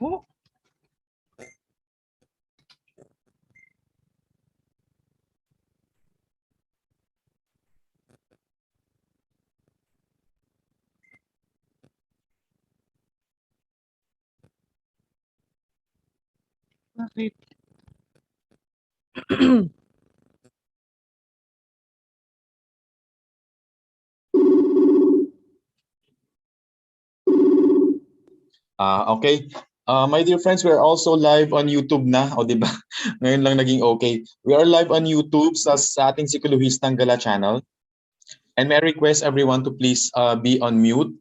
po. Bakit? Okay. My dear friends, we are also live on YouTube na. O, di ba? Ngayon lang naging okay. We are live on YouTube sa ating Psikolohisang Gala channel. And may I request everyone to please be on mute.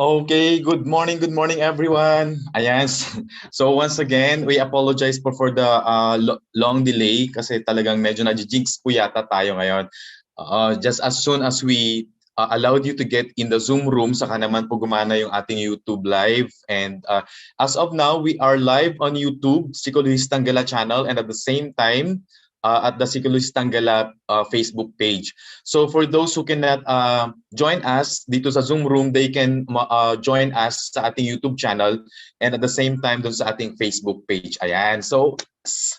Okay, good morning everyone. Ayan. So once again, we apologize for the long delay kasi talagang medyo na-jinx po yata tayo ngayon. Just as soon as we allowed you to get in the Zoom room, saka naman po gumana yung ating YouTube live. And as of now, we are live on YouTube, Psikolohisang Gala channel, and at the same time, at the Psikologistang Galap Facebook page. So for those who cannot join us dito sa Zoom room, they can join us sa ating YouTube channel and at the same time dun sa ating Facebook page. Ayan. So it's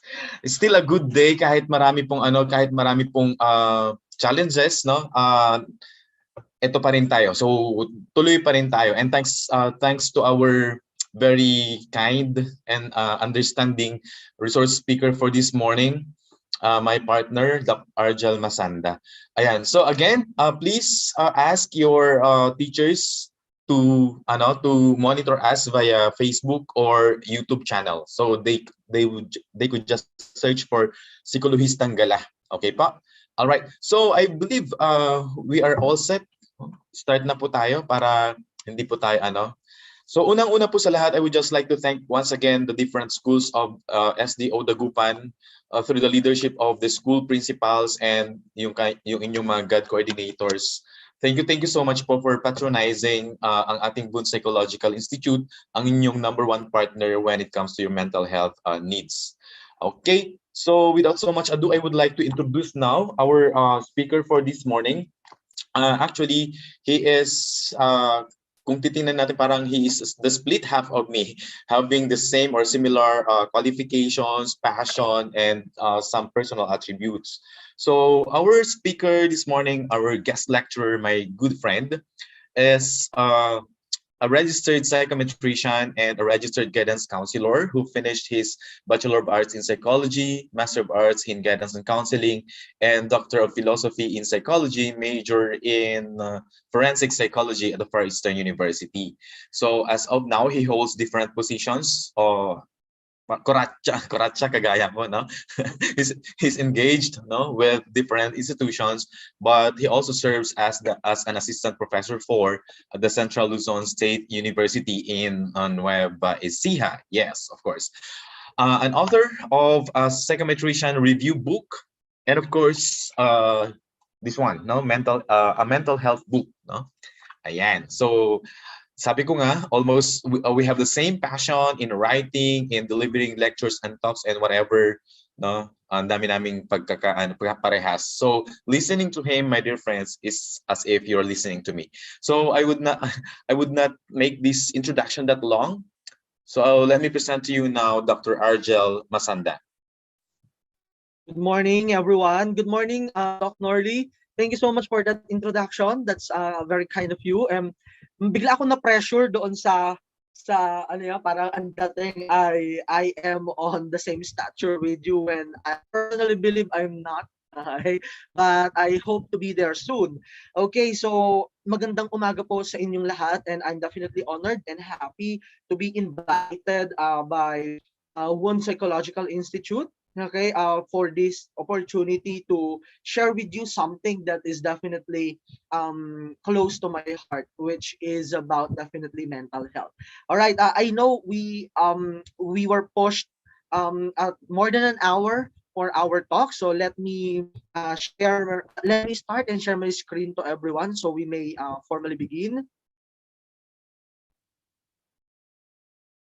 still a good day kahit marami pong challenges, no? Ito pa rin tayo. So tuloy pa rin tayo. And thanks to our very kind and understanding resource speaker for this morning, my partner, Dr. Argel Masanda. Ayan. So again, please ask your teachers to monitor us via Facebook or YouTube channel. So they could just search for Psikologistang Gala. Okay pa? All right. So I believe we are all set. Start na po tayo para hindi po tayo So unang-una po sa lahat, I would just like to thank once again the different schools of SDO Dagupan through the leadership of the school principals and yung inyong mga GAD coordinators. Thank you so much po for patronizing ang ating Bund Psychological Institute, ang inyong #1 partner when it comes to your mental health needs. Okay, so without so much ado, I would like to introduce now our speaker for this morning. Actually, he is, kung titingnan natin, parang he is the split half of me, having the same or similar qualifications, passion, and some personal attributes. So our speaker this morning, our guest lecturer, my good friend, is a registered psychometrician and a registered guidance counselor who finished his Bachelor of Arts in Psychology, Master of Arts in Guidance and Counseling, and Doctor of Philosophy in Psychology, major in Forensic Psychology at the Far Eastern University. So as of now, he holds different positions. Kuratsa kagaya ko, no? he's engaged, no, with different institutions, but he also serves as an assistant professor for the Central Luzon State University in Nueva Ecija. Yes, of course. An author of a psychometrician review book, and of course this one, no, a mental health book, no? Ayan. So sabi ko nga, almost we have the same passion in writing, in delivering lectures and talks and whatever, no? Ang dami naming parehas. So listening to him, my dear friends, is as if you're listening to me. So I would not make this introduction that long. So let me present to you now Dr. Argel Masanda. Good morning, everyone. Good morning, Doc Norley. Thank you so much for that introduction. That's very kind of you. Bigla ako na pressure doon sa parang ang dating I am on the same stature with you when I personally believe I'm not. Okay? But I hope to be there soon. Okay, so magandang umaga po sa inyong lahat, and I'm definitely honored and happy to be invited by One Psychological Institute, okay, for this opportunity to share with you something that is definitely close to my heart, which is about definitely mental health. All right, I know we were pushed at more than an hour for our talk, so let me start and share my screen to everyone so we may formally begin.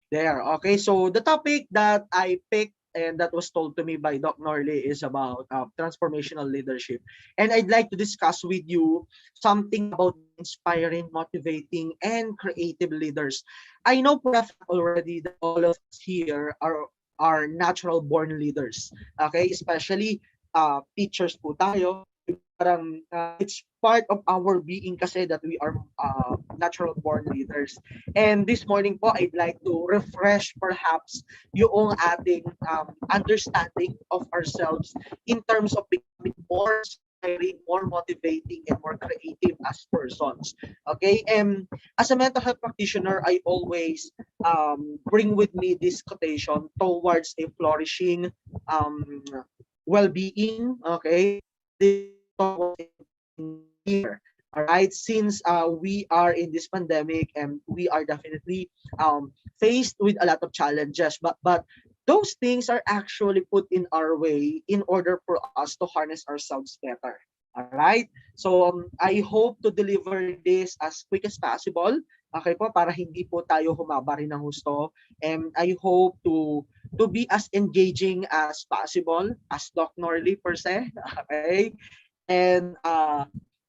There. Okay, so the topic that I picked and that was told to me by Doc Norley is about transformational leadership. And I'd like to discuss with you something about inspiring, motivating, and creative leaders. I know for a fact already that all of us here are natural born leaders. Okay, especially teachers po tayo. Parang it's part of our being kasi that we are natural born leaders. And this morning po, I'd like to refresh perhaps yung ating understanding of ourselves in terms of becoming more inspiring, more motivating, and more creative as persons. Okay, and as a mental health practitioner, I always bring with me this quotation towards a flourishing well-being. Okay, here. All right, since we are in this pandemic and we are definitely faced with a lot of challenges, but those things are actually put in our way in order for us to harness ourselves better. All right, so I hope to deliver this as quick as possible. Okay po, para hindi po tayo humaba rin ng husto, and I hope to to be as engaging as possible, as Doc Norley per se. Okay? And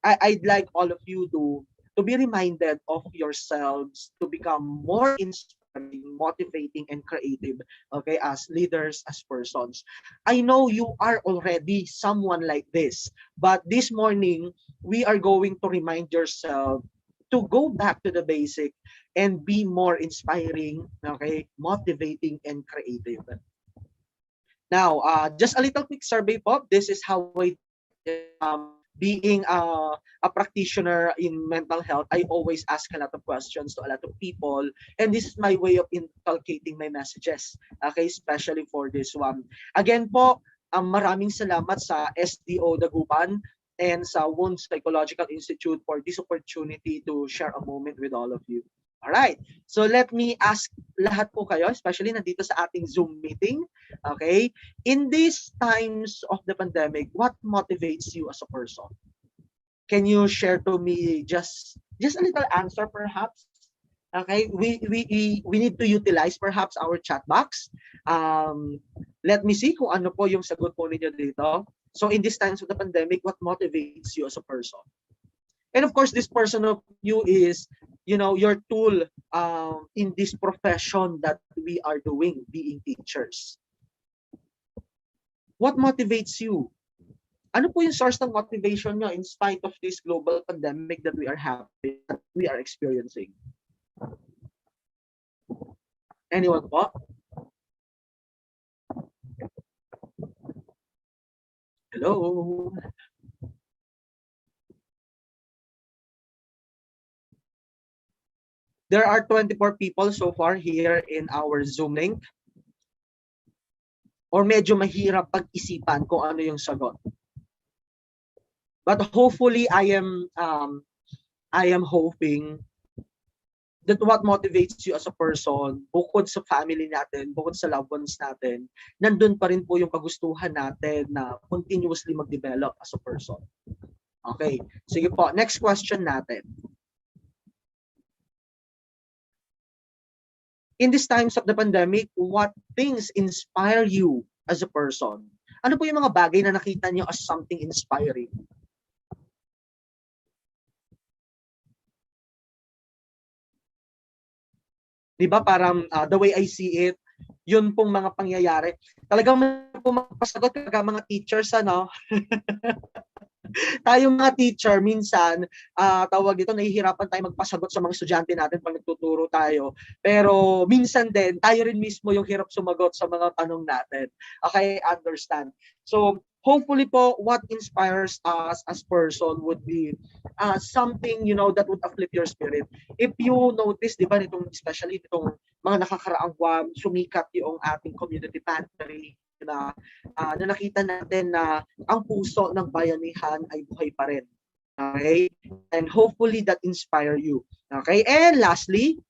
I'd like all of you to be reminded of yourselves to become more inspiring, motivating, and creative, okay, as leaders, as persons. I know you are already someone like this, but this morning, we are going to remind yourself to go back to the basic and be more inspiring, okay, motivating, and creative. Now, just a little quick survey po. This is how I being a practitioner in mental health. I always ask a lot of questions to a lot of people, and this is my way of inculcating my messages. Okay, especially for this one. Again po, maraming salamat sa SDO Dagupan and sa Wound Psychological Institute for this opportunity to share a moment with all of you. All right. So let me ask lahat po kayo, especially nandito sa ating Zoom meeting. Okay? In these times of the pandemic, what motivates you as a person? Can you share to me just a little answer perhaps? Okay? We need to utilize perhaps our chat box. Let me see kung ano po yung sagot po ninyo dito. So in these times of the pandemic, what motivates you as a person? And of course, this person of you is, your tool in this profession that we are doing, being teachers. What motivates you? Ano po yung source ng motivation nyo in spite of this global pandemic that we are having, that we are experiencing? Anyone po? Hello? There are 24 people so far here in our Zoom link. Or medyo mahirap pag-isipan kung ano yung sagot. But hopefully, I am hoping that what motivates you as a person, bukod sa family natin, bukod sa loved ones natin, nandun pa rin po yung kagustuhan natin na continuously mag-develop as a person. Okay, sige po, next question natin. In these times of the pandemic, what things inspire you as a person? Ano po yung mga bagay na nakita niyo as something inspiring? Diba parang the way I see it, yun pong mga pangyayari. Talagang may pumapasagot talaga mga teachers, ano? Tayong mga teacher, minsan, tawag dito, nahihirapan tayo magpasagot sa mga estudyante natin pag nagtuturo tayo. Pero minsan din, tayo rin mismo yung hirap sumagot sa mga tanong natin. Okay, understand. So, hopefully po, what inspires us as person would be something, that would uplift your spirit. If you notice, di ba, especially nitong mga nakakaraang buwan, sumikat yung ating community pantry, na nakita natin na ang puso ng bayanihan ay buhay pa rin. Okay? And hopefully that inspire you. Okay? And lastly,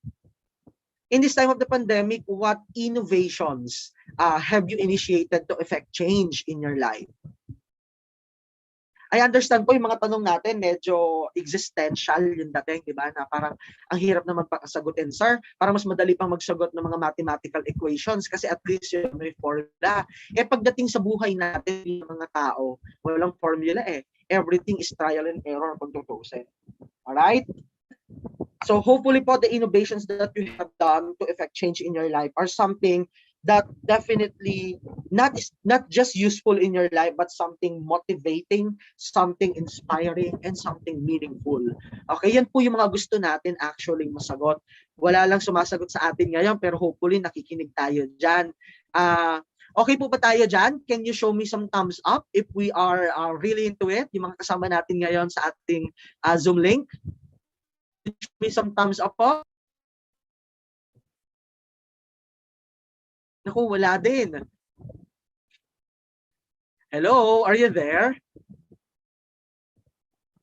in this time of the pandemic, what innovations have you initiated to effect change in your life? I understand po yung mga tanong natin, medyo existential yung dating, di ba? Na parang ang hirap naman pakasagutin, sir. Parang mas madali pang magsagot ng mga mathematical equations kasi at least yun may formula. Pagdating sa buhay natin, yung mga tao, walang formula eh. Everything is trial and error kung tutusin. Alright? So hopefully po the innovations that you have done to effect change in your life are something that definitely not just useful in your life, but something motivating, something inspiring, and something meaningful. Okay, yan po yung mga gusto natin actually masagot. Wala lang sumasagot sa atin ngayon, pero hopefully nakikinig tayo dyan. Okay po ba tayo dyan? Can you show me some thumbs up if we are really into it? Yung mga kasama natin ngayon sa ating Zoom link. Show me some thumbs up po. Naku, wala din. Hello, are you there?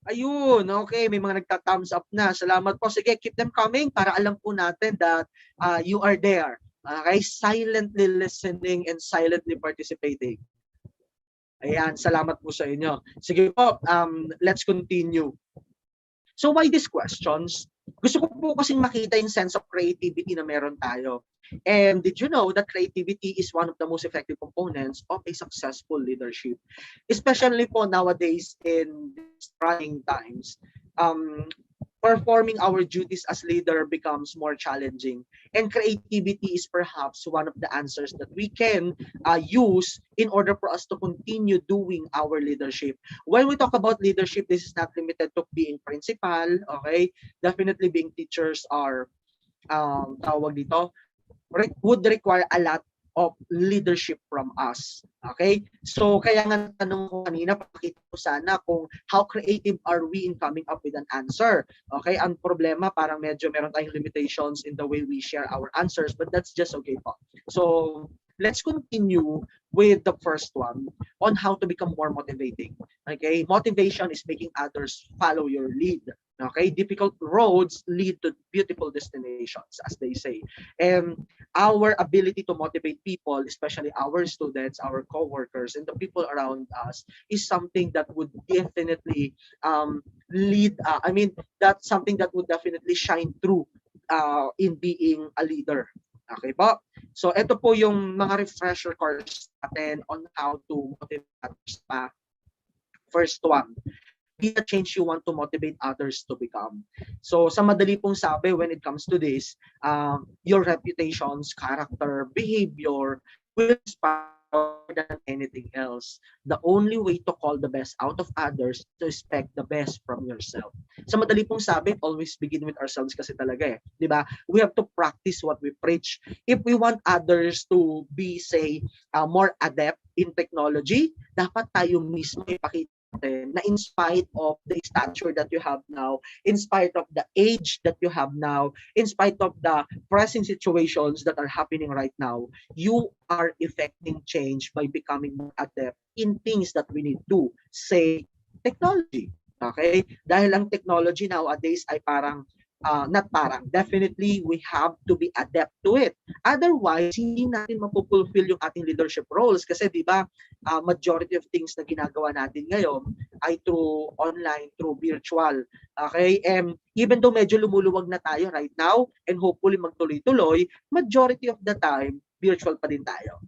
Ayun, okay, may mga nagta-thumbs up na. Salamat po. Sige, keep them coming para alam po natin that you are there. Okay, silently listening and silently participating. Ayan, salamat po sa inyo. Sige po, let's continue. So why these questions? Gusto ko po kasing makita yung sense of creativity na meron tayo. And did you know that creativity is one of the most effective components of a successful leadership? Especially po nowadays in these trying times, performing our duties as leader becomes more challenging. And creativity is perhaps one of the answers that we can use in order for us to continue doing our leadership. When we talk about leadership, this is not limited to being principal, okay? Definitely being teachers are tawag dito, would require a lot of leadership from us. Okay? So, kaya nga tanong ko kanina, pakita ko sana kung how creative are we in coming up with an answer. Okay? Ang problema, parang medyo meron tayong limitations in the way we share our answers, but that's just okay po. So, let's continue with the first one on how to become more motivating. Okay? Motivation is making others follow your lead. Okay? Difficult roads lead to beautiful destinations, as they say. And our ability to motivate people, especially our students, our coworkers, and the people around us, is something that would definitely lead. That's something that would definitely shine through in being a leader. Okay po? So, ito po yung mga refresher course natin on how to motivate others pa. First one, be the change you want to motivate others to become. So, sa madali pong sabi, when it comes to this, your reputations, character, behavior will inspire more than anything else. The only way to call the best out of others is to expect the best from yourself. Sa madali pong sabi, always begin with ourselves kasi talaga eh. Di ba? We have to practice what we preach. If we want others to be, say, more adept in technology, dapat tayo mismo ipakita na in spite of the stature that you have now, in spite of the age that you have now, in spite of the pressing situations that are happening right now, you are effecting change by becoming more adept in things that we need to, say, technology. Okay? Dahil ang technology nowadays ay parang definitely we have to be adept to it. Otherwise, hindi natin mapupulfill yung ating leadership roles kasi di ba, majority of things na ginagawa natin ngayon ay through online, through virtual. Okay? And even though medyo lumuluwag na tayo right now and hopefully magtuloy-tuloy, majority of the time, virtual pa din tayo.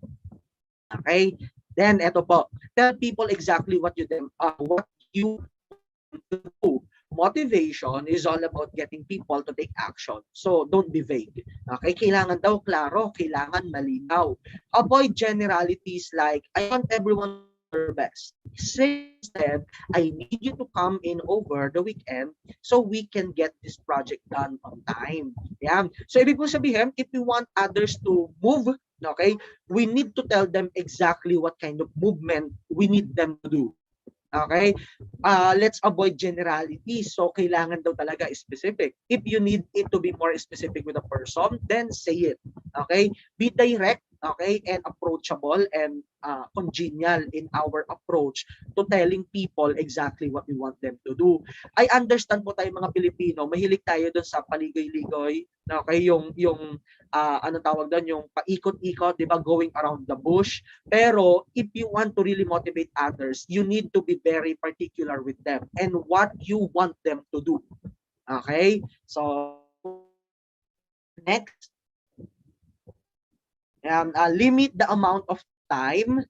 Okay? Then, eto po, tell people exactly what you want to do. Motivation is all about getting people to take action. So, don't be vague. Okay? Kailangan daw klaro, kailangan malinaw. Avoid generalities like, I want everyone to do their best. Say instead, I need you to come in over the weekend so we can get this project done on time. Yeah. So, ibig po sabihin, if we want others to move, okay, we need to tell them exactly what kind of movement we need them to do. Okay? Let's avoid generalities. So, kailangan daw talaga specific. If you need it to be more specific with a person, then say it. Okay? Be direct, okay, and approachable and congenial in our approach to telling people exactly what we want them to do. I understand po tayo mga Pilipino, mahilig tayo doon sa paligoy-ligoy, okay, yung ano tawag doon, yung paikot-ikot, 'di ba, going around the bush. Pero if you want to really motivate others, you need to be very particular with them and what you want them to do. Okay? So next, limit the amount of time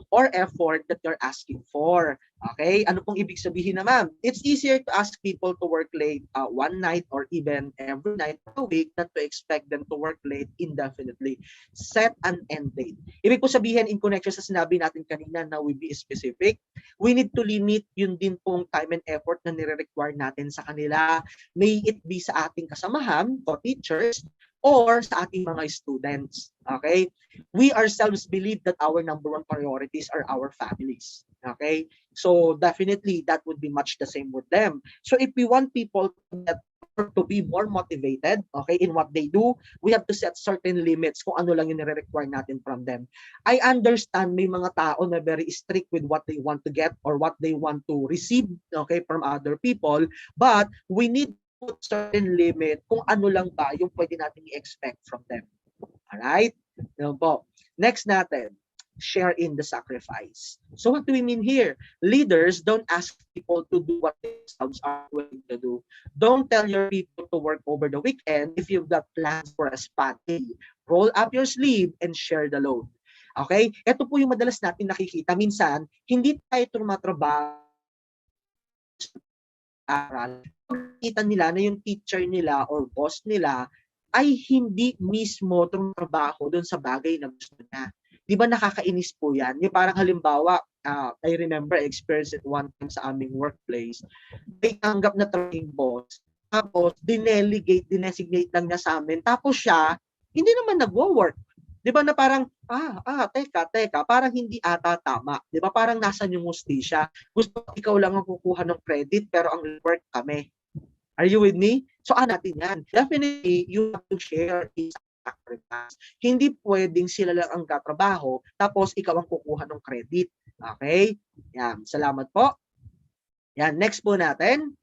or effort that you're asking for. Okay? Ano pong ibig sabihin naman? It's easier to ask people to work late one night or even every night of the week than to expect them to work late indefinitely. Set an end date. Ibig po sabihin, in connection sa sinabi natin kanina na we be specific, we need to limit yun din pong time and effort na nire-require natin sa kanila. May it be sa ating kasamahan o teachers or sa ating mga students. Okay? We ourselves believe that our number one priorities are our families. Okay? So definitely that would be much the same with them. So if we want people to be more motivated, okay, in what they do, we have to set certain limits kung ano lang yung nire-require natin from them. I understand may mga tao na very strict with what they want to get or what they want to receive, okay, from other people, but we need put certain limit kung ano lang ba yung pwede natin i-expect from them. Alright? Yan po. Next natin. share in the sacrifice. So what do we mean here? Leaders don't ask people to do what they themselves are willing to do. Don't tell your people to work over the weekend if you've got plans for a spa day. Roll up your sleeve and share the load. Okay? Ito po yung madalas natin nakikita. Minsan, hindi tayo tumatrabaho aral. Nakita nila na yung teacher nila or boss nila ay hindi mismo tumatrabaho doon sa bagay na gusto niya. Di ba nakakainis po yan? Yung parang halimbawa, I remember I experienced it one time sa aming workplace. May tanggap na training boss. Tapos, dinesignate lang niya sa amin. Tapos siya, hindi naman nagwo-work. Di ba na parang, teka, parang hindi ata tama. Di ba parang nasan yung hustisya? Gusto ikaw lang ang kukuha ng credit pero ang work kami. Are you with me? So, natin yan. Definitely, you have to share in sacrifice. Hindi pwedeng sila lang ang katrabaho tapos ikaw ang kukuha ng credit. Okay? Yan. Salamat po. Yan. Next po natin.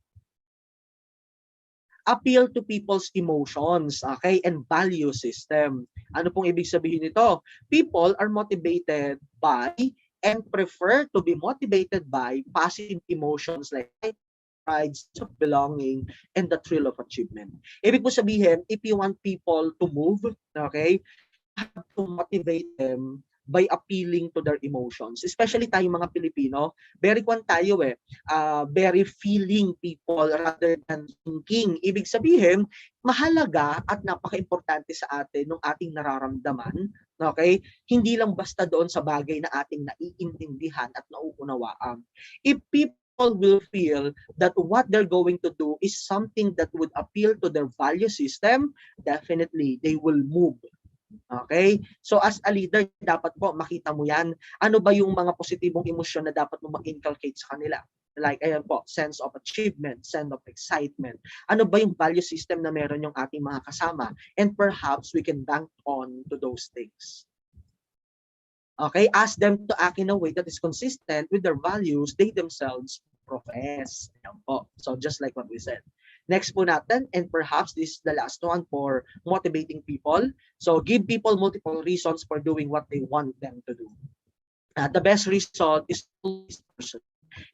Appeal to people's emotions, okay, and value system. Ano pong ibig sabihin nito? People are motivated by and prefer to be motivated by positive emotions like pride, sense of belonging, and the thrill of achievement. Ibig po sabihin, if you want people to move, okay, you have to motivate them by appealing to their emotions. Especially tayo mga Pilipino, very tayo very feeling people rather than thinking. Ibig sabihin, mahalaga at napaka-importante sa atin ng ating nararamdaman, okay? Hindi lang basta doon sa bagay na ating naiintindihan at nauunawaan. If people will feel that what they're going to do is something that would appeal to their value system, definitely they will move. Okay? So as a leader, dapat po makita mo yan. Ano ba yung mga positibong emosyon na dapat mo ma-inculcate sa kanila? Like, ayan po, sense of achievement, sense of excitement. Ano ba yung value system na meron yung ating mga kasama? And perhaps we can bank on to those things. Okay? Ask them to act in a way that is consistent with their values they themselves profess. Ayan po. So just like what we said. Next po natin, and perhaps this is the last one for motivating people. So give people multiple reasons for doing what they want them to do. The best result is always personal.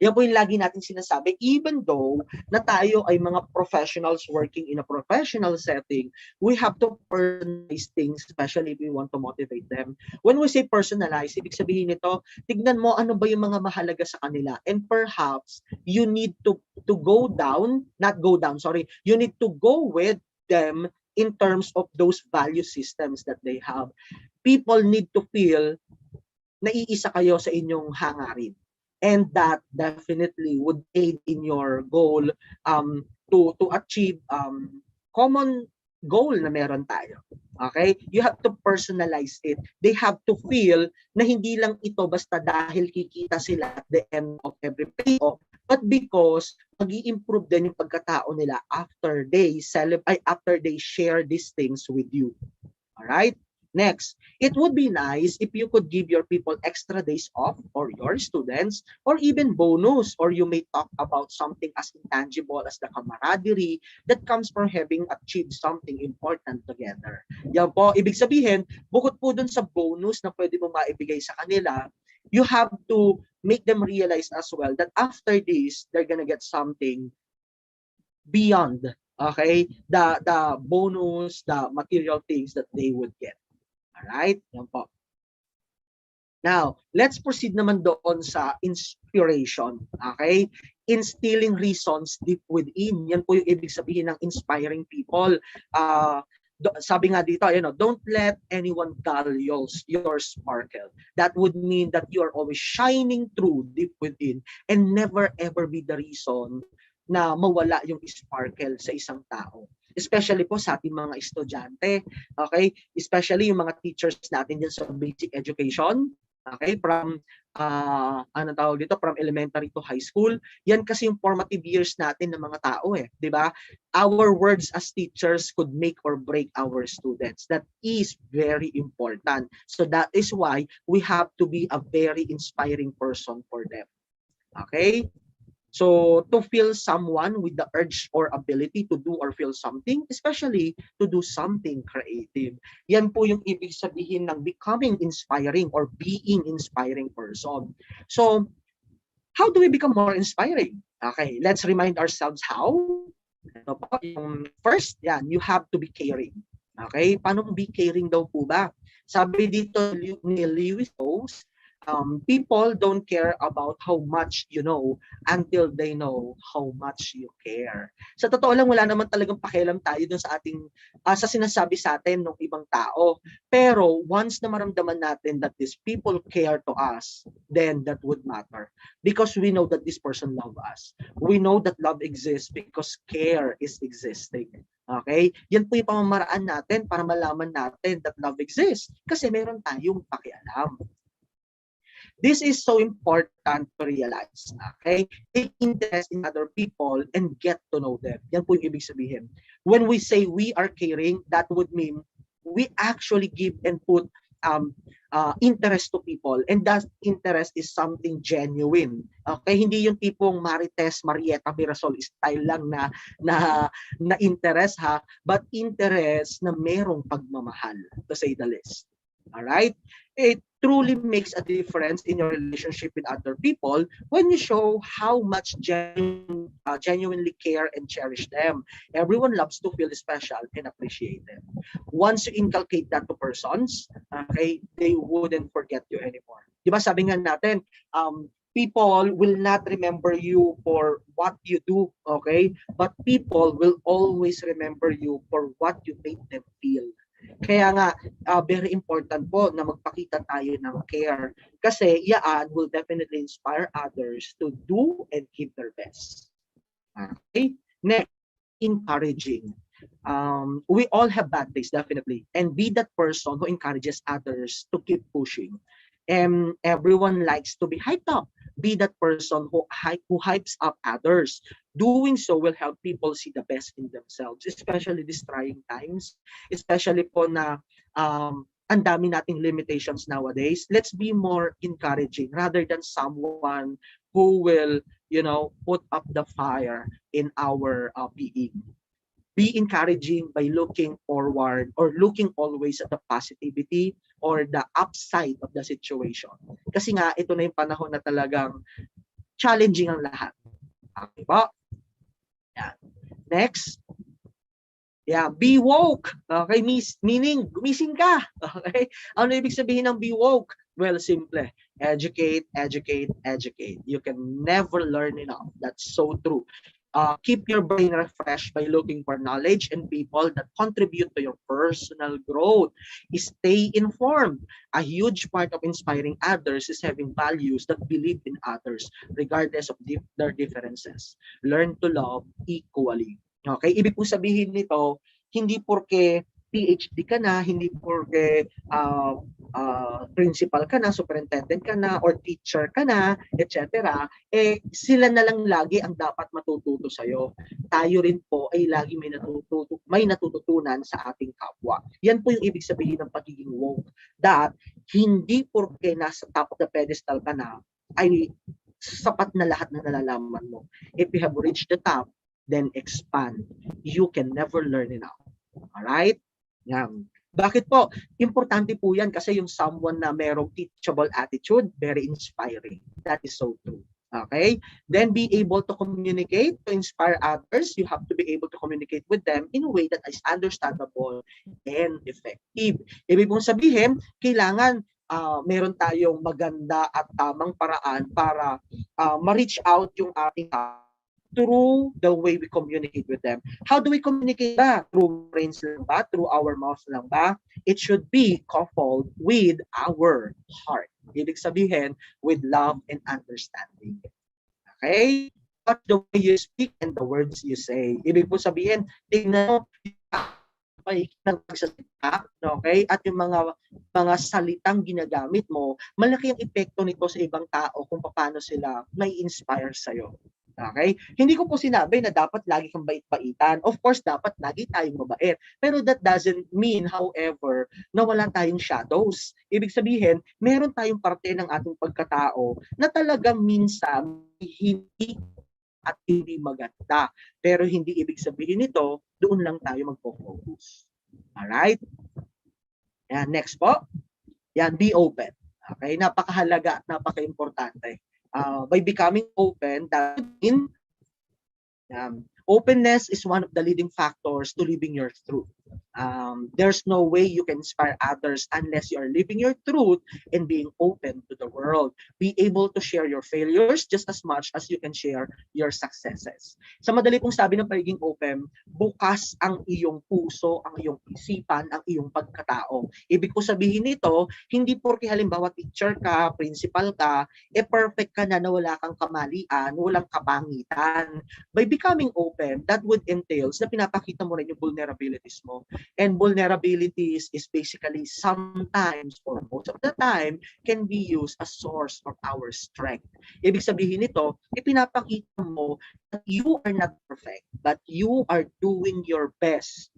Yan po yung lagi natin sinasabi, even though na tayo ay mga professionals working in a professional setting, we have to personalize things, especially if we want to motivate them. When we say personalize, ibig sabihin nito, tignan mo ano ba yung mga mahalaga sa kanila. And perhaps, you need to go down, you need to go with them in terms of those value systems that they have. People need to feel naiisa kayo sa inyong hangarin. And that definitely would aid in your goal to achieve common goal na meron tayo. Okay? You have to personalize it. They have to feel na hindi lang ito basta dahil kikita sila at the end of every payoff, but because mag-i-improve din yung pagkatao nila after they share these things with you. All right? Next, it would be nice if you could give your people extra days off or your students or even bonus, or you may talk about something as intangible as the camaraderie that comes from having achieved something important together. Yan po, ibig sabihin, bukod po dun sa bonus na pwede mo maibigay sa kanila, you have to make them realize as well that after this, they're gonna get something beyond, okay, the bonus, the material things that they would get. Alright? Yan po. Now, let's proceed naman doon sa inspiration. Okay? Instilling reasons deep within. Yan po yung ibig sabihin ng inspiring people. Sabi nga dito, don't let anyone dull your sparkle. That would mean that you are always shining through deep within and never ever be the reason na mawala yung sparkle sa isang tao. Especially po sa ating mga estudyante, okay? Especially yung mga teachers natin dyan sa basic education, okay? From, from elementary to high school. Yan kasi yung formative years natin ng mga tao di ba? Our words as teachers could make or break our students. That is very important. So that is why we have to be a very inspiring person for them. Okay? So to feel someone with the urge or ability to do or feel something, especially to do something creative. Yan po yung ibig sabihin ng becoming inspiring or being inspiring person. So how do we become more inspiring? Okay, let's remind ourselves how. Ito po, yung first, yan, you have to be caring. Okay, paano be caring daw po ba? Sabi dito ni Lewis Rose, people don't care about how much you know until they know how much you care. Sa totoo lang, wala naman talagang pakialam tayo dun sa ating, sa sinasabi sa atin ng ibang tao. Pero once na maramdaman natin that these people care to us, then that would matter. Because we know that this person loves us. We know that love exists because care is existing. Okay? Yan po yung pamamaraan natin para malaman natin that love exists kasi meron tayong pakialam. This is so important to realize. Okay? Take interest in other people and get to know them. Yan po yung ibig sabihin. When we say we are caring, that would mean we actually give and put interest to people, and that interest is something genuine. Okay, hindi yung tipong Marites, Marieta, Mirasol style lang na interest ha, but interest na merong pagmamahal, to say the least. All right? It truly makes a difference in your relationship with other people when you show how much genuinely care and cherish them. Everyone loves to feel special and appreciated. Once you inculcate that to persons, okay, they wouldn't forget you anymore. Di ba sabi nga natin, people will not remember you for what you do, okay? But people will always remember you for what you made them feel. Kaya nga, very important po na magpakita tayo ng care. Kasi yan will definitely inspire others to do and give their best. Okay? Next, encouraging. We all have bad days, definitely. And be that person who encourages others to keep pushing. And everyone likes to be hyped up. Be that person who hypes up others. Doing so will help people see the best in themselves, especially these trying times. Especially po na ang dami nating limitations nowadays. Let's be more encouraging rather than someone who will, put up the fire in our being. Be encouraging by looking forward or looking always at the positivity or the upside of the situation. Kasi nga, ito na yung panahon na talagang challenging ang lahat. Okay ba? Yan. Next. Yeah, be woke. Okay, meaning gumising ka. Okay? Ano ibig sabihin ng be woke? Well, simple. Educate, educate, educate. You can never learn enough. That's so true. Keep your brain refreshed by looking for knowledge and people that contribute to your personal growth. Stay informed. A huge part of inspiring others is having values that believe in others, regardless of their differences. Learn to love equally. Okay? Ibig po sabihin nito, hindi porke PhD ka na, hindi porke principal ka na, superintendent ka na, or teacher ka na, etc. Sila na lang lagi ang dapat matututo sa'yo. Tayo rin po ay lagi may natututunan sa ating kapwa. Yan po yung ibig sabihin ng pagiging woke. That hindi porke nasa top of the pedestal ka na, ay sapat na lahat na nalalaman mo. If you have reached the top, then expand. You can never learn enough. Alright? Yan. Bakit po? Importante po yan kasi yung someone na merong teachable attitude, very inspiring. That is so true. Okay? Then be able to communicate, to inspire others. You have to be able to communicate with them in a way that is understandable and effective. Ibig pong sabihin, kailangan meron tayong maganda at tamang paraan para ma-reach out yung ating through the way we communicate with them. How do we communicate ba? Through brains lang ba? Through our mouths lang ba? It should be coupled with our heart. Ibig sabihin, with love and understanding. Okay? Watch the way you speak and the words you say. Ibig po sabihin, tingnan mo, ng pagsasalita, okay? At yung mga salitang ginagamit mo, malaki ang epekto nito sa ibang tao kung paano sila may inspire sa'yo. Okay? Hindi ko po sinabi na dapat lagi kang bait-baitan. Of course, dapat lagi tayong mabait. Pero that doesn't mean, however, na wala tayong shadows. Ibig sabihin, meron tayong parte ng ating pagkatao na talagang minsan hindi at hindi maganda. Pero hindi ibig sabihin nito, doon lang tayo magpo-focus. Alright? Yan, next po. Yan, be open. Okay, napakahalaga, napaka-importante. By becoming open, that means openness is one of the leading factors to living your truth. There's no way you can inspire others unless you are living your truth and being open to the world. Be able to share your failures just as much as you can share your successes. Sa madali pong sabi ng pagiging open, bukas ang iyong puso, ang iyong isipan, ang iyong pagkatao. Ibig ko sabihin nito, hindi porke halimbawa teacher ka, principal ka, perfect ka na wala kang kamalian, walang kapangitan. By becoming open, that would entails na pinapakita mo rin yung vulnerabilities mo. And vulnerabilities is basically sometimes or most of the time can be used as source of our strength. Ibig sabihin nito, ipinapakita mo that you are not perfect, but you are doing your best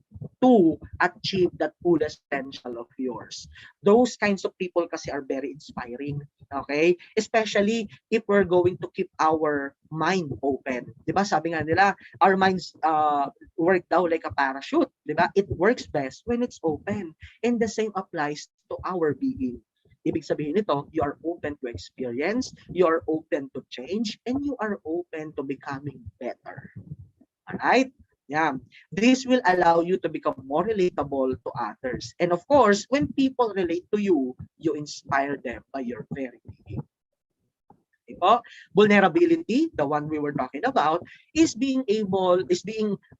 to achieve that fullest potential of yours. Those kinds of people kasi are very inspiring. Okay? Especially if we're going to keep our mind open. Diba? Sabi nga nila, our minds work daw like a parachute. Diba? It works best when it's open. And the same applies to our being. Ibig sabihin nito, you are open to experience, you are open to change, and you are open to becoming better. Alright? Yeah. This will allow you to become more relatable to others. And of course, when people relate to you, you inspire them by your very being. Okay, vulnerability, the one we were talking about, is being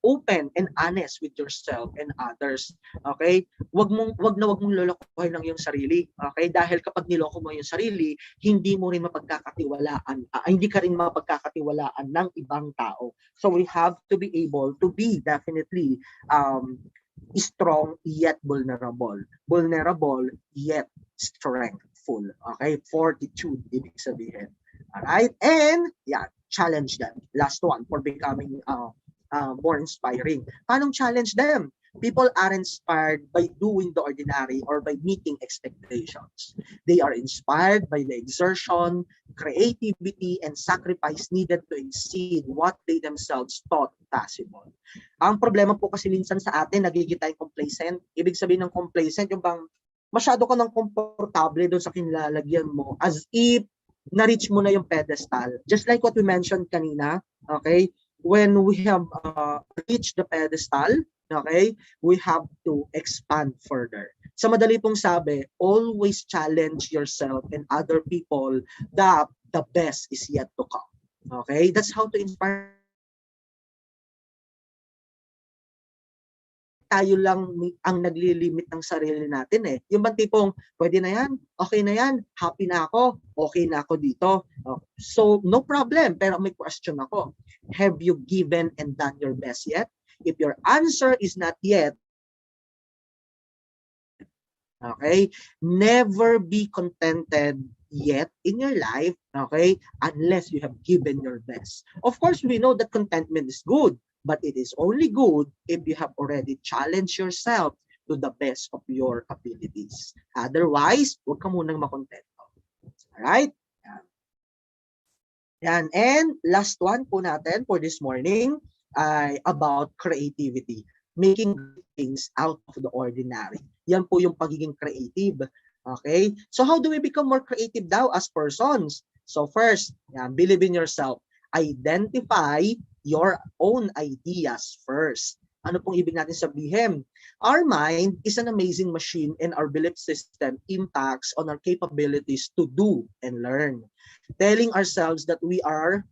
open and honest with yourself and others. Okay? Wag mong lolokohin lang yung sarili. Okay? Dahil kapag niloko mo yung sarili, hindi mo rin mapagkakatiwalaan, hindi ka rin mapagkakatiwalaan ng ibang tao. So we have to be able to be definitely strong yet vulnerable. Vulnerable yet strengthful. Okay? Fortitude, ibig sabihin. Alright? And, yeah, challenge them. Last one for becoming more inspiring. Paano challenge them? People are inspired by doing the ordinary or by meeting expectations. They are inspired by the exertion, creativity, and sacrifice needed to exceed what they themselves thought possible. Ang problema po kasi minsan sa atin, nagiging tayong complacent. Ibig sabihin ng complacent, yung bang masyado ka ng komportable doon sa kinilalagyan mo as if na-reach mo na yung pedestal. Just like what we mentioned kanina, okay? When we have reached the pedestal, okay, we have to expand further. Sa madali pong sabi, always challenge yourself and other people that the best is yet to come. Okay? That's how to inspire. Tayo lang ang naglilimit ng sarili natin eh. Yung bang tipong, pwede na yan, okay na yan, happy na ako, okay na ako dito. So, no problem, pero may question ako. Have you given and done your best yet? If your answer is not yet, okay, never be contented yet in your life, okay, unless you have given your best. Of course, we know that contentment is good, but it is only good if you have already challenged yourself to the best of your abilities. Otherwise, huwag ka munang makontento. Alright? Yan. And last one po natin for this morning ay about creativity. Making things out of the ordinary. Yan po yung pagiging creative. Okay? So how do we become more creative daw as persons? So first, yan, believe in yourself. Identify your own ideas first. Ano pong ibig natin sabihin? Our mind is an amazing machine and our belief system impacts on our capabilities to do and learn. Telling ourselves that we are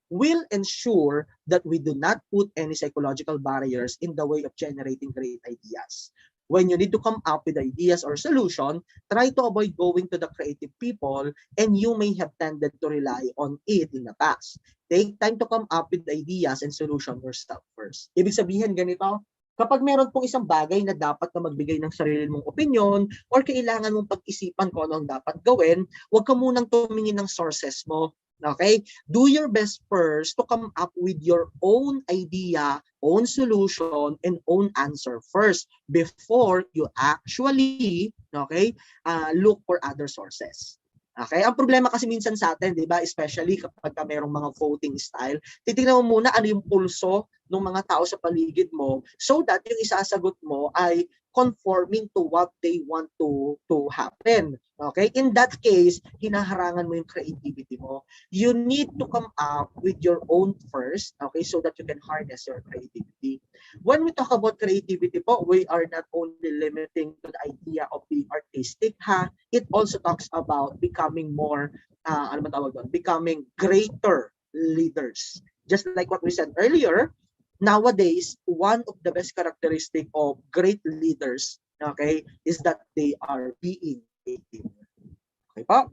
will ensure that we do not put any psychological barriers in the way of generating great ideas. When you need to come up with ideas or solution, try to avoid going to the creative people and you may have tended to rely on it in the past. Take time to come up with ideas and solution yourself first. Ibig sabihin ganito, kapag meron pong isang bagay na dapat na magbigay ng sarili mong opinion or kailangan mong pag-isipan kung ano ang dapat gawin, huwag ka munang tumingin ng sources mo. Okay? Do your best first to come up with your own idea, own solution, and own answer first before you actually, okay, look for other sources. Okay? Ang problema kasi minsan sa atin, di ba, especially kapag merong mga voting style, titignan mo muna ano yung pulso ng mga tao sa paligid mo so that yung isasagot mo ay conforming to what they want to happen. Okay? In that case, hinaharangan mo yung creativity mo. You need to come up with your own first, okay, so that you can harness your creativity. When we talk about creativity po, we are not only limiting to the idea of being artistic, ha? It also talks about becoming more, ano ba tawag doon? Becoming greater leaders. Just like what we said earlier, nowadays, one of the best characteristic of great leaders, okay, is that they are being creative. Okay po?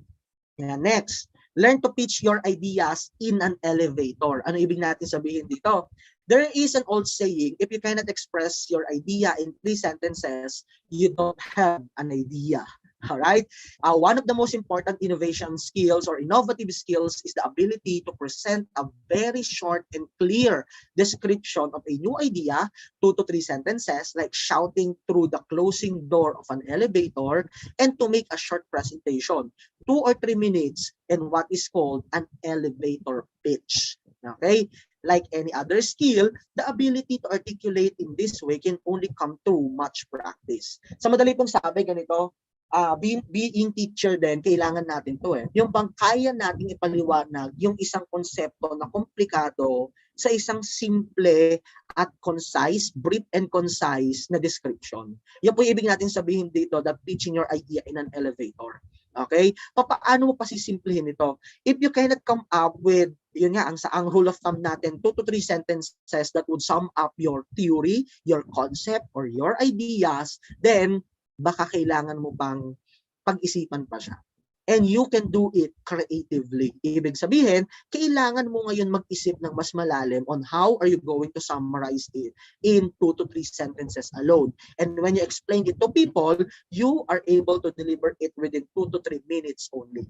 Yeah, next, learn to pitch your ideas in an elevator. Ano ibig natin sabihin dito? There is an old saying, if you cannot express your idea in 3 sentences, you don't have an idea. All right? One of the most important innovation skills or innovative skills is the ability to present a very short and clear description of a new idea, 2 to 3 sentences, like shouting through the closing door of an elevator, and to make a short presentation, 2 or 3 minutes, in what is called an elevator pitch. Okay? Like any other skill, the ability to articulate in this way can only come through much practice. Sa madali pong sabi, ganito, being teacher din, kailangan natin to eh. Yung bang kaya nating ipaliwanag yung isang konsepto na komplikado sa isang simple at concise, brief and concise na description. Yan po yung ibig natin sabihin dito, that pitching your idea in an elevator. Okay? Paano mo pa sisimplihin ito? If you cannot come up with, yun nga, ang rule of thumb natin, 2 to 3 sentences that would sum up your theory, your concept, or your ideas, then baka kailangan mo pang pag-isipan pa siya. And you can do it creatively. Ibig sabihin, kailangan mo ngayon mag-isip ng mas malalim on how are you going to summarize it in 2 to 3 sentences alone. And when you explain it to people, you are able to deliver it within 2 to 3 minutes only.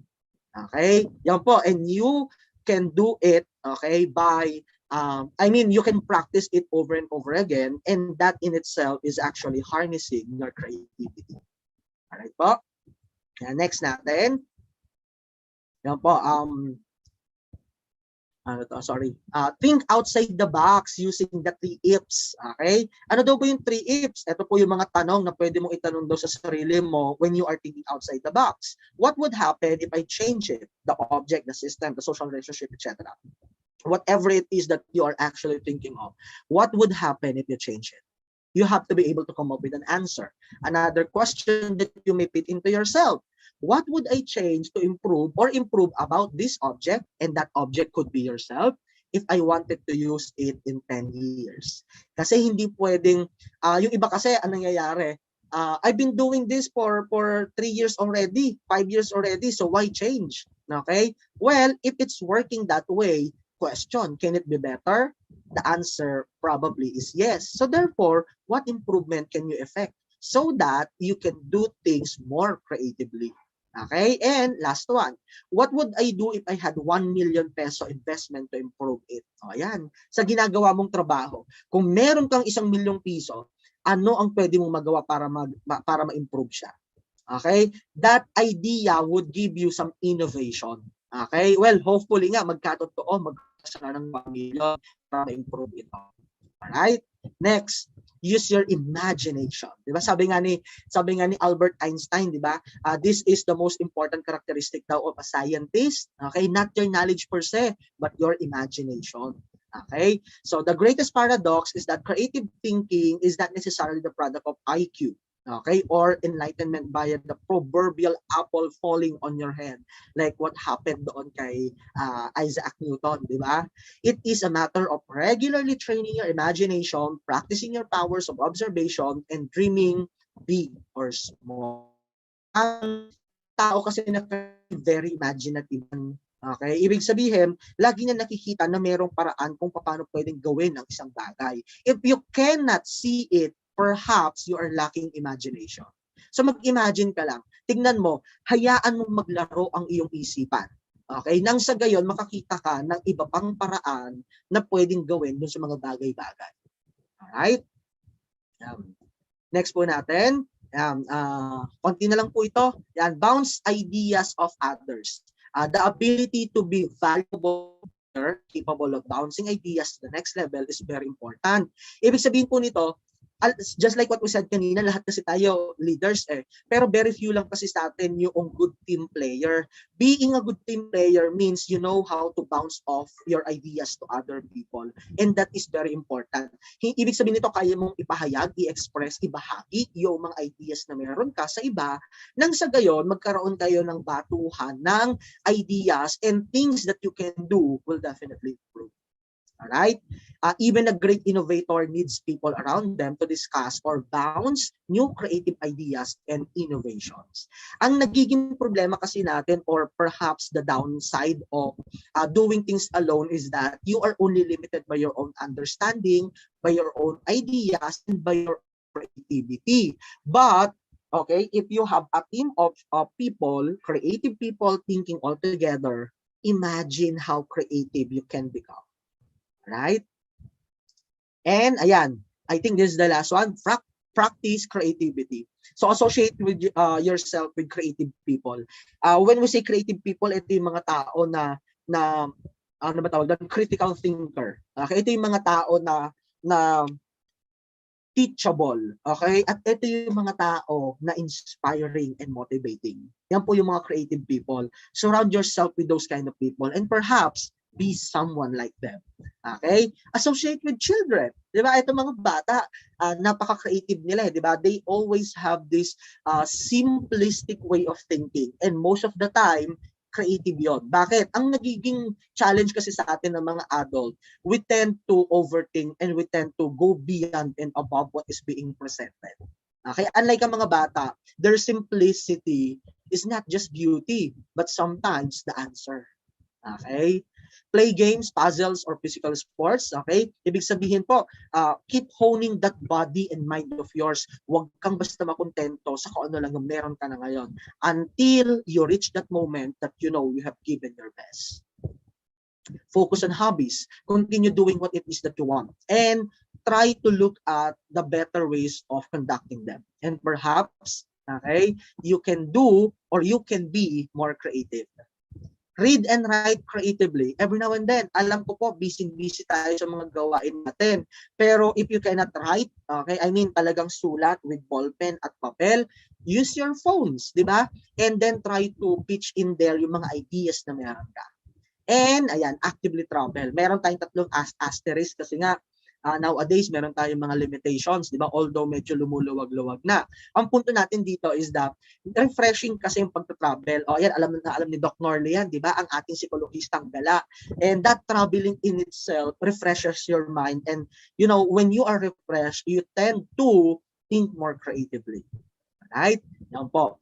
Okay? Yan po. And you can do it, okay, by, you can practice it over and over again, and that in itself is actually harnessing your creativity. Alright po? Next natin. Yan po, think outside the box using the 3 ifs. Okay? Ano daw po yung 3 ifs? Ito po yung mga tanong na pwede mong itanong daw sa sarili mo when you are thinking outside the box. What would happen if I change it? The object, the system, the social relationship, etc. Whatever it is that you are actually thinking of, what would happen if you change it? You have to be able to come up with an answer. Another question that you may put into yourself, what would I change to improve about this object, and that object could be yourself, if I wanted to use it in 10 years? Kasi hindi pwedeng, yung iba kasi, anong nangyayari? I've been doing this for 3 years already, 5 years already, so why change? Okay? Well, if it's working that way, question, can it be better? The answer probably is yes. So therefore, what improvement can you effect so that you can do things more creatively? Okay? And last one, what would I do if I had 1 million peso investment to improve it? O ayan, sa ginagawa mong trabaho, kung meron kang 1 milyong piso, ano ang pwede mong magawa para ma-improve siya? Okay? That idea would give you some innovation. Okay? Well, hopefully nga, magkatotoo, magkasara ng 1 million para ma-improve ito. Alright? Next, use your imagination. Diba? Sabi nga ni Albert Einstein, diba? This is the most important characteristic daw of a scientist. Okay? Not your knowledge per se, but your imagination. Okay? So the greatest paradox is that creative thinking is not necessarily the product of IQ. Okay, or enlightenment via the proverbial apple falling on your head, like what happened doon kay Isaac Newton, di ba? It is a matter of regularly training your imagination, practicing your powers of observation, and dreaming big or small. Ang tao kasi na very imaginative. Okay, ibig sabihin, lagi niya nakikita na mayroong paraan kung paano pwedeng gawin ang isang bagay. If you cannot see it, perhaps you are lacking imagination. So mag-imagine ka lang. Tingnan mo, hayaan mong maglaro ang iyong isipan. Okay? Nang sa gayon, makakita ka ng iba pang paraan na pwedeng gawin dun sa mga bagay-bagay. Alright? Next po natin. Konti na lang po ito. Yan, bounce ideas of others. The ability to be valuable, capable of bouncing ideas to the next level is very important. Ibig sabihin po nito, just like what we said kanina, lahat kasi tayo leaders pero very few lang kasi sa atin yung good team player. Being a good team player means you know how to bounce off your ideas to other people, and that is very important. Ibig sabihin nito, kaya mong ipahayag, i-express, ibahagi yung mga ideas na meron ka sa iba, nang sa gayon magkaroon kayo ng batuhan ng ideas, and things that you can do will definitely improve. Alright? Even a great innovator needs people around them to discuss or bounce new creative ideas and innovations. Ang nagiging problema kasi natin, or perhaps the downside of doing things alone, is that you are only limited by your own understanding, by your own ideas, and by your creativity. But okay, if you have a team of people, creative people thinking all together, imagine how creative you can become. Right? And ayan, I think this is the last one. Practice creativity. So associate with yourself with creative people. When we say creative people, ito yung mga tao na ano ba tawag doon? Critical thinker. Okay, ito yung mga tao na teachable. Okay? At ito yung mga tao na inspiring and motivating. Yan po yung mga creative people. Surround yourself with those kind of people, and perhaps be someone like them. Okay? Associate with children. Di ba? Ito mga bata, napaka-creative nila. Di ba? They always have this simplistic way of thinking. And most of the time, creative yon. Bakit? Ang nagiging challenge kasi sa atin ng mga adult, we tend to overthink and we tend to go beyond and above what is being presented. Okay? Unlike ang mga bata, their simplicity is not just beauty, but sometimes the answer. Okay? Play games, puzzles, or physical sports. Okay? Ibig sabihin po, keep honing that body and mind of yours. Huwag kang basta makontento sa kung ano lang yung meron ka na ngayon until you reach that moment that you know you have given your best. Focus on hobbies. Continue doing what it is that you want. And try to look at the better ways of conducting them. And perhaps, okay, you can do or you can be more creative. Read and write creatively. Every now and then, alam ko po, busy tayo sa mga gawain natin. Pero if you cannot write, okay, I mean talagang sulat with ballpen at papel, use your phones, di ba? And then try to pitch in there yung mga ideas na meron ka. And ayan, actively travel. Meron tayong tatlong asterisk kasi nga, nowadays, meron tayong mga limitations, di ba? Although medyo lumuluwag-luwag na. Ang punto natin dito is that refreshing kasi yung pagta-travel. O yan, alam ni Doc Norley yan, di ba? Ang ating psikologistang gala. And that traveling in itself refreshes your mind. And, you know, when you are refreshed, you tend to think more creatively. Right? Yan po.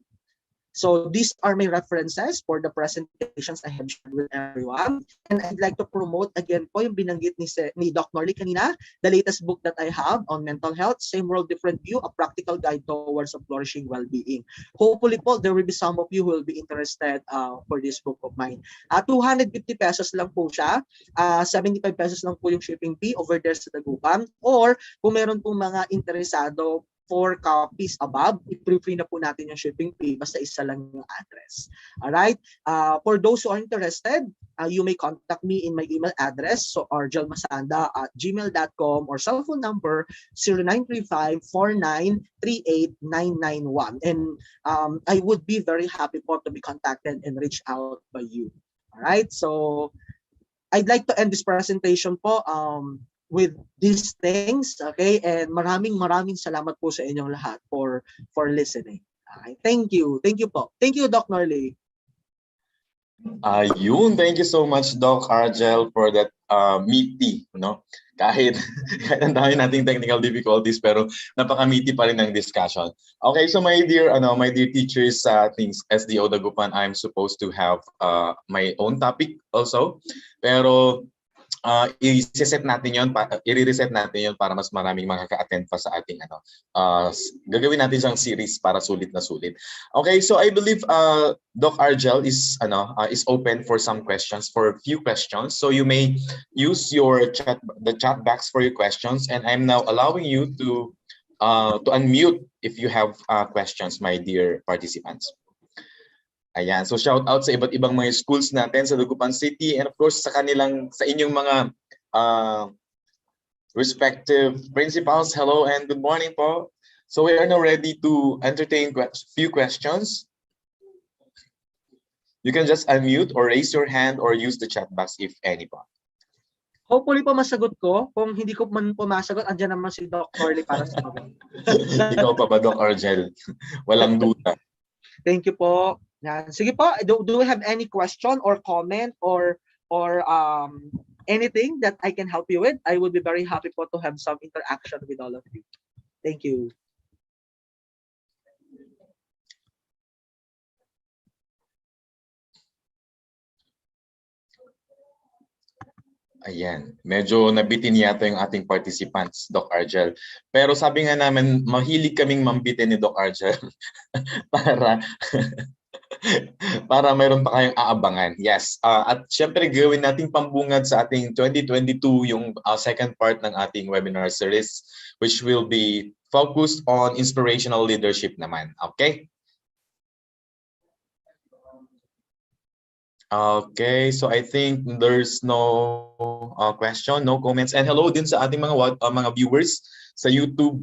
So these are my references for the presentations I have shared with everyone. And I'd like to promote again po yung binanggit ni Doc Norley kanina, the latest book that I have on mental health, Same World, Different View, A Practical Guide Towards a Flourishing Well-Being. Hopefully po, there will be some of you who will be interested for this book of mine. 250 pesos lang po siya. 75 pesos lang po yung shipping fee over there sa Dagupan. Or kung meron po mga interesado, 4 copies above, i-free na po natin yung shipping fee, basta isa lang yung address. Alright? For those who are interested, you may contact me in my email address, so arjelmasanda@gmail.com, or cell phone number 0935-4938-991. And I would be very happy po to be contacted and reach out by you. Alright? So, I'd like to end this presentation po with these things, okay? And maraming salamat po sa inyong lahat for listening. Okay? Thank you po. Thank you, Doc Norley. Yun, thank you so much, Doc Argel, for that meaty, no? Kahit ang dami nating technical difficulties, pero napaka-meaty pa rin ng discussion. Okay, so my dear teachers, things SDO Dagupan, I'm supposed to have my own topic also. Pero i-reset natin yon para mas maraming makaka-attend pa sa ating gagawin natin siyang series para sulit na sulit. Okay, so I believe Doc Argel is open for some questions, for a few questions. So you may use your chat box for your questions, and I'm now allowing you to to unmute if you have questions, my dear participants. Ayan, so shout out sa iba't ibang mga schools natin sa Dagupan City, and of course sa inyong mga respective principals. Hello and good morning po. So we are now ready to entertain few questions. You can just unmute or raise your hand or use the chat box if any po. Hopefully po masagot ko. Kung hindi ko man po masagot, andyan naman si Doc Orly para sagot. Ikaw pa ba, Doc Argel? Walang duda. Thank you po. Yan. Sige po, do we have any question or comment or anything that I can help you with? I would be very happy po to have some interaction with all of you. Thank you. Ayan, medyo nabitin yata yung ating participants, Doc Argel. Pero sabi nga namin, mahilig kaming mambitin ni Doc Argel para mayroon pa kayong aabangan. Yes, at syempre gawin nating pambungad sa ating 2022 yung second part ng ating webinar series, which will be focused on inspirational leadership naman. Okay? Okay, so I think there's no question, no comments. And hello din sa ating mga viewers sa YouTube,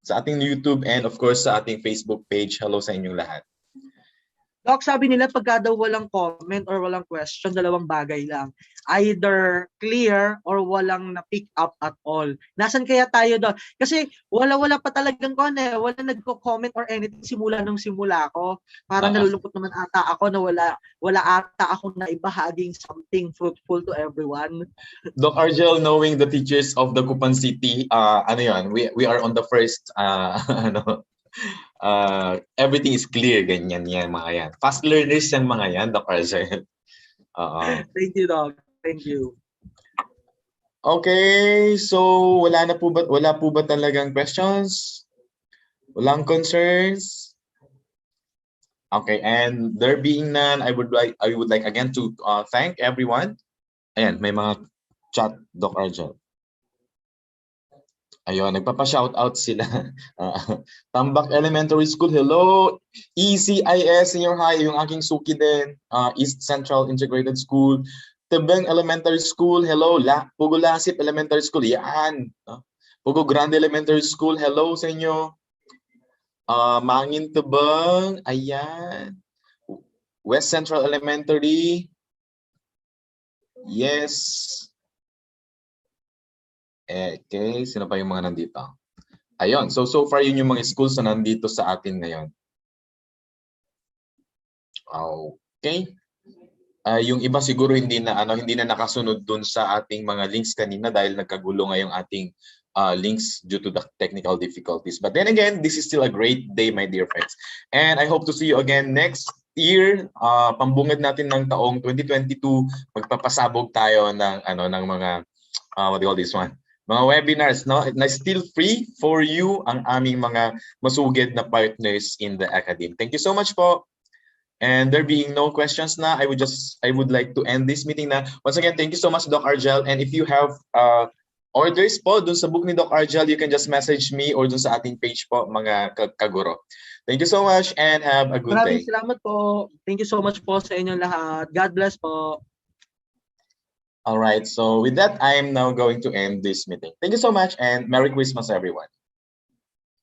sa ating YouTube, and of course sa ating Facebook page. Hello sa inyong lahat. Doc, sabi nila pagka daw walang comment or walang question, dalawang bagay lang. Either clear or walang na-pick up at all. Nasaan kaya tayo doon? Kasi wala pa talagang wala nagko-comment or anything simula ko. Parang nalulungkot naman ata ako na wala ata akong naibahaging something fruitful to everyone. Doc Argel, knowing the teachers of the Dagupan City, we are on the first everything is clear, ganyan yan mga yan. Fast learners yan mga yan, Doc Argel. Thank you, Doc. Thank you. Okay, so wala po ba talagang questions? Walang concerns? Okay, and there being none, I would like again to thank everyone. Ayan, may mga chat, Doc Argel. Ayun, nagpapa-shoutout sila. Tambak Elementary School, hello. ECIS Senior High, yung aking suki din. East Central Integrated School. Tebeng Elementary School, hello. Pugo Lasip Elementary School, yan. Pugo Grande Elementary School, hello sa inyo. Mangin Tebeng, ayan. West Central Elementary, yes. Okay, sino pa yung mga nandito? Ayun, so far yun yung mga schools na nandito sa atin ngayon. Okay. Yung iba siguro hindi na nakasunod dun sa ating mga links kanina dahil nagkagulo ngayong ating links due to the technical difficulties. But then again, this is still a great day, my dear friends. And I hope to see you again next year. Pambungad natin ng taong 2022, magpapasabog tayo ng mga what do you call this one? Mga webinars, no? Na still free for you ang aming mga masugid na partners in the academy. Thank you so much po. And there being no questions na, I would like to end this meeting na. Once again, thank you so much, Doc Argel. And if you have orders po dun sa book ni Doc Argel, you can just message me or dun sa ating page po, mga kaguro. Thank you so much and have a good day. Maraming salamat po. Thank you so much po sa inyong lahat. God bless po. All right, so with that, I am now going to end this meeting. Thank you so much and Merry Christmas, everyone.